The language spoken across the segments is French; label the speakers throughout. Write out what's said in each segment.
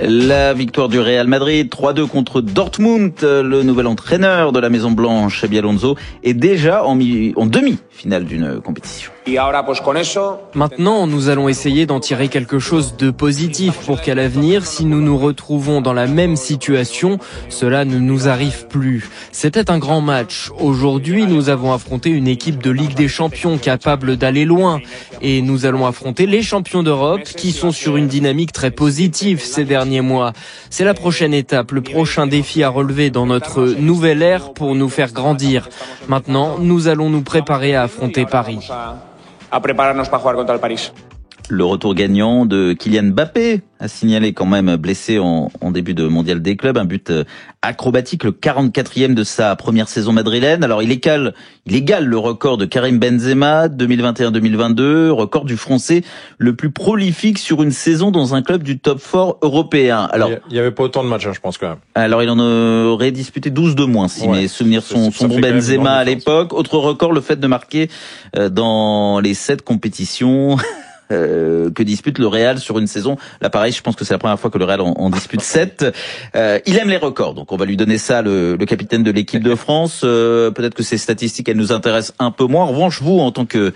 Speaker 1: La victoire du Real Madrid, 3-2 contre Dortmund. Le nouvel entraîneur de la Maison Blanche, Xabi Alonso, est déjà en demi-finale d'une compétition.
Speaker 2: Maintenant, nous allons essayer d'en tirer quelque chose de positif pour qu'à l'avenir, si nous nous retrouvons dans la même situation, cela ne nous arrive plus. C'était un grand match. Aujourd'hui, nous avons affronté une équipe de Ligue des Champions capable d'aller loin. Et nous allons affronter les champions d'Europe qui sont sur une dynamique très positive ces derniers mois. C'est la prochaine étape, le prochain défi à relever dans notre nouvelle ère pour nous faire grandir. Maintenant, nous allons nous préparer à affronter Paris.
Speaker 1: Le retour gagnant de Kylian Mbappé a signalé quand même blessé en début de mondial des clubs, un but acrobatique, le 44e de sa première saison madrilène. Alors il égale le record de Karim Benzema 2021-2022, record du Français le plus prolifique sur une saison dans un club du top 4 européen. Alors
Speaker 3: il y avait pas autant de matchs, je pense quand même.
Speaker 1: Alors il en aurait disputé 12 de moins si mes souvenirs sont bons. Benzema à l'époque. Autre record, le fait de marquer dans les 7 compétitions que dispute le Real sur une saison. Là, pareil, je pense que c'est la première fois que le Real en dispute 7. Il aime les records, donc on va lui donner ça, le capitaine de l'équipe de France. Peut-être que ces statistiques, elles nous intéressent un peu moins. En revanche, vous, en tant que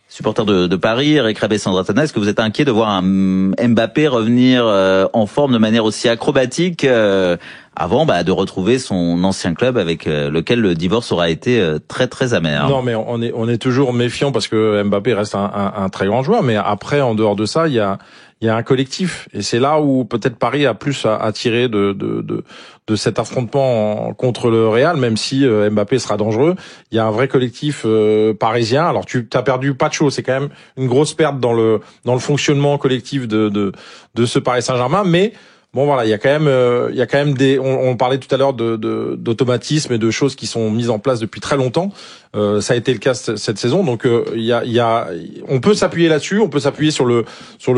Speaker 1: supporter de Paris, Eric Rabé-Sandratana, est-ce que vous êtes inquiet de voir un Mbappé revenir en forme de manière aussi acrobatique avant de retrouver son ancien club avec lequel le divorce aura été très très amer?
Speaker 3: Non, mais on est toujours méfiant parce que Mbappé reste un très grand joueur, mais après, en dehors de ça, il y a un collectif, et c'est là où peut-être Paris a plus à tirer de cet affrontement contre le Real, même si Mbappé sera dangereux. Il y a un vrai collectif parisien. Alors tu as perdu Pacho, c'est quand même une grosse perte dans le fonctionnement collectif de ce Paris Saint-Germain, mais bon voilà, il y a quand même des, on parlait tout à l'heure d'automatismes et de choses qui sont mises en place depuis très longtemps. Ça a été le cas cette saison, donc on peut s'appuyer là-dessus, on peut s'appuyer sur le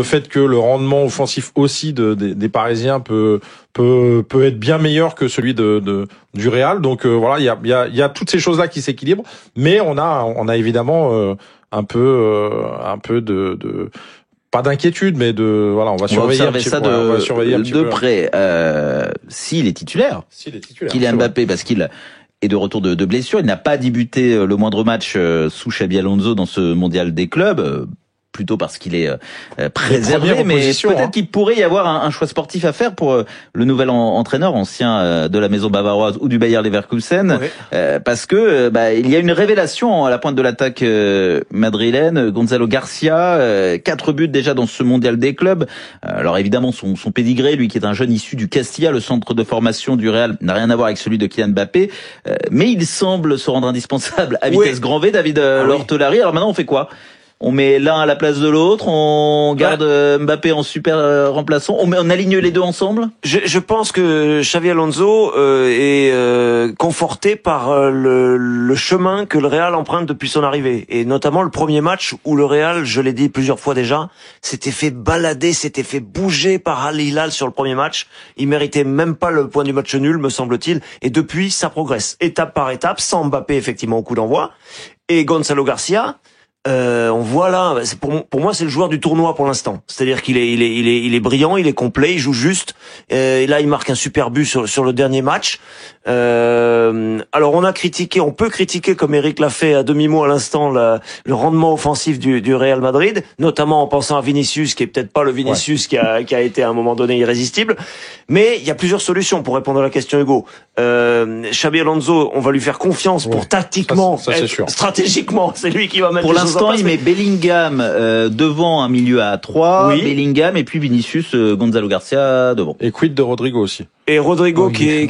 Speaker 3: fait que le rendement offensif aussi des Parisiens peut être bien meilleur que celui du Real. Donc voilà, il y a toutes ces choses-là qui s'équilibrent, mais on a évidemment un peu de pas d'inquiétude, mais on va surveiller un petit
Speaker 1: ça de près. S'il est titulaire, Kylian Mbappé, parce qu'il est de retour de blessure, il n'a pas débuté le moindre match sous Xabi Alonso dans ce mondial des clubs. Plutôt parce qu'il est préservé, mais peut-être qu'il pourrait y avoir un choix sportif à faire pour le nouvel entraîneur ancien de la maison bavaroise ou du Bayer Leverkusen, parce que il y a une révélation à la pointe de l'attaque madrilène, Gonzalo Garcia, 4 buts déjà dans ce mondial des clubs. Alors évidemment son pédigré, lui qui est un jeune issu du Castilla, le centre de formation du Real, n'a rien à voir avec celui de Kylian Mbappé, mais il semble se rendre indispensable à vitesse grand V, David Lortolari. Alors maintenant on fait quoi? On met l'un à la place de l'autre, on garde Mbappé en super remplaçant, on aligne les deux ensemble.
Speaker 4: Je pense que Xabi Alonso est conforté par le chemin que le Real emprunte depuis son arrivée, et notamment le premier match où le Real, je l'ai dit plusieurs fois déjà, s'était fait balader, s'était fait bouger par Al Hilal sur le premier match. Il méritait même pas le point du match nul, me semble-t-il, et depuis ça progresse, étape par étape, sans Mbappé effectivement au coup d'envoi, et Gonzalo Garcia. On voit là, pour moi c'est le joueur du tournoi pour l'instant. C'est-à-dire qu'il est brillant, il est complet, il joue juste. Et là il marque un super but sur le dernier match. Alors on peut critiquer comme Eric l'a fait à demi-mot à l'instant le rendement offensif du Real Madrid, notamment en pensant à Vinicius qui est peut-être pas le Vinicius qui a été à un moment donné irrésistible. Mais il y a plusieurs solutions pour répondre à la question Hugo. Xabi Alonso, on va lui faire confiance pour tactiquement,
Speaker 3: ça, c'est sûr.
Speaker 4: Stratégiquement, c'est lui qui va mettre.
Speaker 1: Pour l'instant, il met Bellingham devant un milieu à 3, Bellingham et puis Vinicius, Gonzalo Garcia devant.
Speaker 3: Et quid de Rodrigo aussi.
Speaker 4: Et Rodrigo qui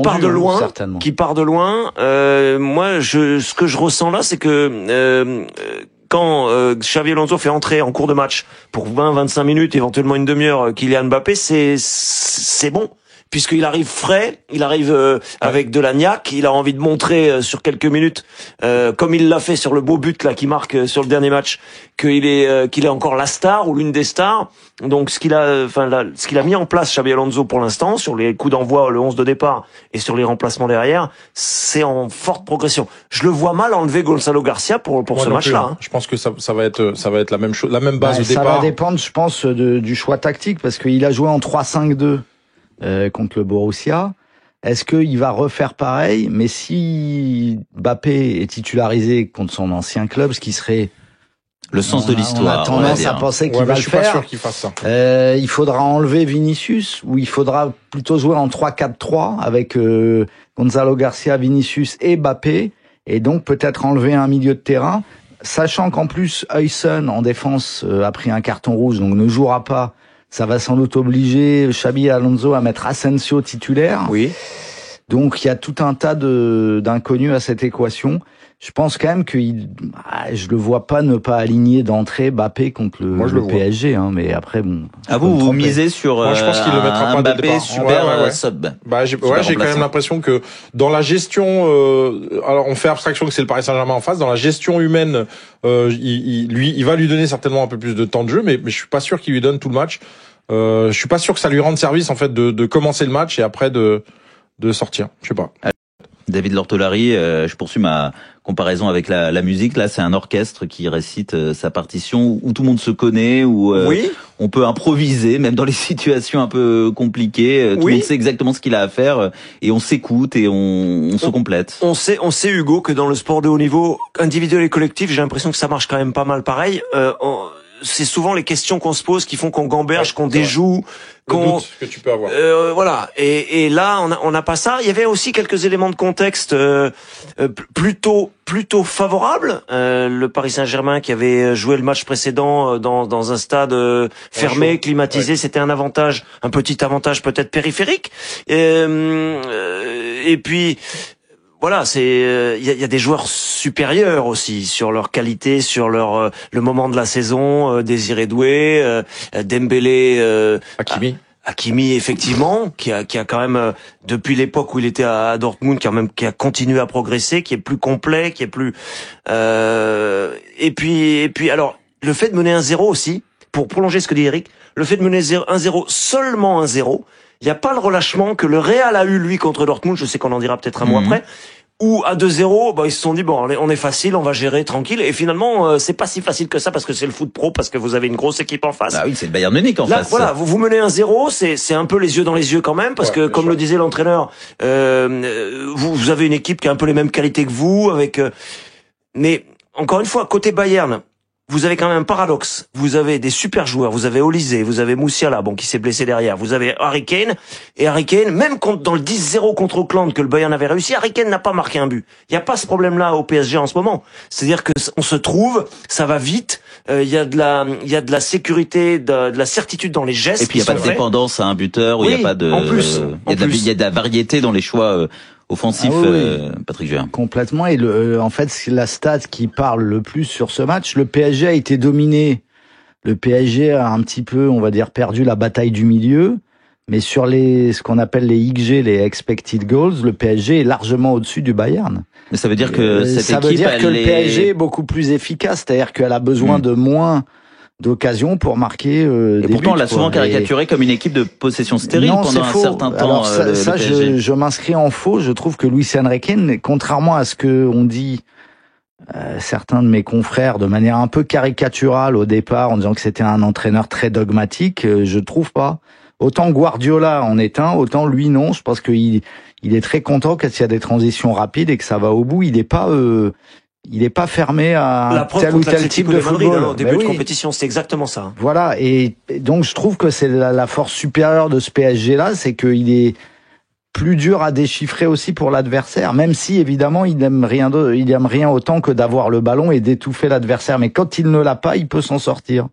Speaker 4: part de loin,
Speaker 5: certainement.
Speaker 4: qui part de loin. Moi, ce que je ressens là, c'est que quand Xabi Alonso fait entrer en cours de match pour 20-25 minutes, éventuellement une demi-heure, Kylian Mbappé, c'est bon. puisqu'il arrive frais, il arrive avec de la niaque, il a envie de montrer sur quelques minutes, comme il l'a fait sur le beau but là qui marque sur le dernier match, qu'il est encore la star ou l'une des stars. Donc ce qu'il a mis en place Xabi Alonso pour l'instant sur les coups d'envoi, le 11 de départ et sur les remplacements derrière, c'est en forte progression. Je le vois mal enlever Gonzalo Garcia pour ce match-là. Hein.
Speaker 3: Je pense que ça va être la même chose, la même base au départ.
Speaker 5: Ça va dépendre, je pense, du choix tactique parce qu'il a joué en 3-5-2 contre le Borussia. Est-ce qu'il va refaire pareil? Mais si Mbappé est titularisé contre son ancien club, ce qui serait
Speaker 1: le sens de l'histoire.
Speaker 5: On a tendance à penser qu'il va le faire. Je suis pas
Speaker 3: sûr qu'il fasse ça.
Speaker 5: Il faudra enlever Vinicius ou il faudra plutôt jouer en 3-4-3 avec Gonzalo Garcia, Vinicius et Mbappé et donc peut-être enlever un milieu de terrain, sachant qu'en plus Huysen en défense a pris un carton rouge donc ne jouera pas. Ça va sans doute obliger Xabi Alonso à mettre Asensio titulaire.
Speaker 4: Oui.
Speaker 5: Donc il y a tout un tas d'inconnus à cette équation. Je pense quand même que je le vois pas ne pas aligner d'entrée Mbappé contre le PSG, hein, mais après bon.
Speaker 1: Ah vous misez sur
Speaker 3: moi, je pense qu'il le mettra pas
Speaker 1: Mbappé super sub.
Speaker 3: J'ai quand même l'impression que dans la gestion, alors on fait abstraction que c'est le Paris Saint-Germain en face, dans la gestion humaine, il va lui donner certainement un peu plus de temps de jeu, mais je suis pas sûr qu'il lui donne tout le match. Je suis pas sûr que ça lui rende service en fait de commencer le match et après de sortir. Je sais pas.
Speaker 1: David Lortolari, je poursuis ma comparaison avec la musique. Là, c'est un orchestre qui récite sa partition où tout le monde se connaît, où on peut improviser, même dans les situations un peu compliquées. Tout le monde sait exactement ce qu'il a à faire et on s'écoute et on se complète.
Speaker 4: On sait Hugo que dans le sport de haut niveau, individuel et collectif, j'ai l'impression que ça marche quand même pas mal pareil. C'est souvent les questions qu'on se pose qui font qu'on gamberge, qu'on déjoue,
Speaker 3: qu'on doute que tu peux avoir.
Speaker 4: Voilà. Et là, on n'a pas ça. Il y avait aussi quelques éléments de contexte plutôt favorables. Le Paris Saint-Germain qui avait joué le match précédent dans un stade fermé, climatisé, c'était un petit avantage peut-être périphérique. Et puis. Voilà, il y a des joueurs supérieurs aussi sur leur qualité, sur le moment de la saison, Désiré Doué, Dembélé, Hakimi effectivement, qui a quand même depuis l'époque où il était à Dortmund, qui a continué à progresser, qui est plus complet, qui est plus et puis alors le fait de mener 1-0 aussi, pour prolonger ce que dit Eric, le fait de mener 1-0, seulement 1-0. Il n'y a pas le relâchement que le Real a eu, lui, contre Dortmund. Je sais qu'on en dira peut-être un mot après. Ou à 2-0, ils se sont dit, bon, on est facile, on va gérer tranquille. Et finalement, c'est pas si facile que ça parce que c'est le foot pro, parce que vous avez une grosse équipe en face.
Speaker 1: Ah oui, c'est le Bayern Munich en face.
Speaker 4: Voilà, vous menez 1-0, c'est un peu les yeux dans les yeux quand même, parce que, comme le disait l'entraîneur, vous avez une équipe qui a un peu les mêmes qualités que vous, mais, encore une fois, côté Bayern, vous avez quand même un paradoxe. Vous avez des super joueurs. Vous avez Olysée, vous avez Moussiala, qui s'est blessé derrière. Vous avez Harry Kane. Et Harry Kane, même dans le 10-0 contre Auckland que le Bayern avait réussi, Harry Kane n'a pas marqué un but. Il n'y a pas ce problème-là au PSG en ce moment. C'est-à-dire que on se trouve, ça va vite. Il y a de la sécurité, de la certitude dans les gestes.
Speaker 1: Et puis il n'y a pas de dépendance à un buteur. Où il y a pas de.
Speaker 4: En plus,
Speaker 1: il y a de la variété dans les choix. Offensif, Patrick Vieira.
Speaker 5: Complètement. Et en fait, c'est la stat qui parle le plus sur ce match. Le PSG a été dominé. Le PSG a un petit peu, on va dire, perdu la bataille du milieu. Mais sur ce qu'on appelle les XG, les expected goals, le PSG est largement au-dessus du Bayern.
Speaker 1: Mais ça veut dire que
Speaker 5: ça veut dire que le PSG est beaucoup plus efficace. C'est-à-dire qu'elle a besoin de moins d'occasion pour marquer
Speaker 1: et pourtant on l'a souvent caricaturé comme une équipe de possession stérile pendant un certain temps.
Speaker 5: Alors ça je m'inscris en faux. Je trouve que Luis Enrique, contrairement à ce que on dit certains de mes confrères de manière un peu caricaturale au départ en disant que c'était un entraîneur très dogmatique, je trouve pas. Autant Guardiola en est un, autant lui non. Je pense qu'il est très content quand il y a des transitions rapides et que ça va au bout. Il est pas fermé à tel ou tel type de football.
Speaker 4: Au début de compétition, c'est exactement ça.
Speaker 5: Voilà, et donc je trouve que c'est la force supérieure de ce PSG-là, c'est qu'il est plus dur à déchiffrer aussi pour l'adversaire, même si évidemment il aime rien autant que d'avoir le ballon et d'étouffer l'adversaire. Mais quand il ne l'a pas, il peut s'en sortir.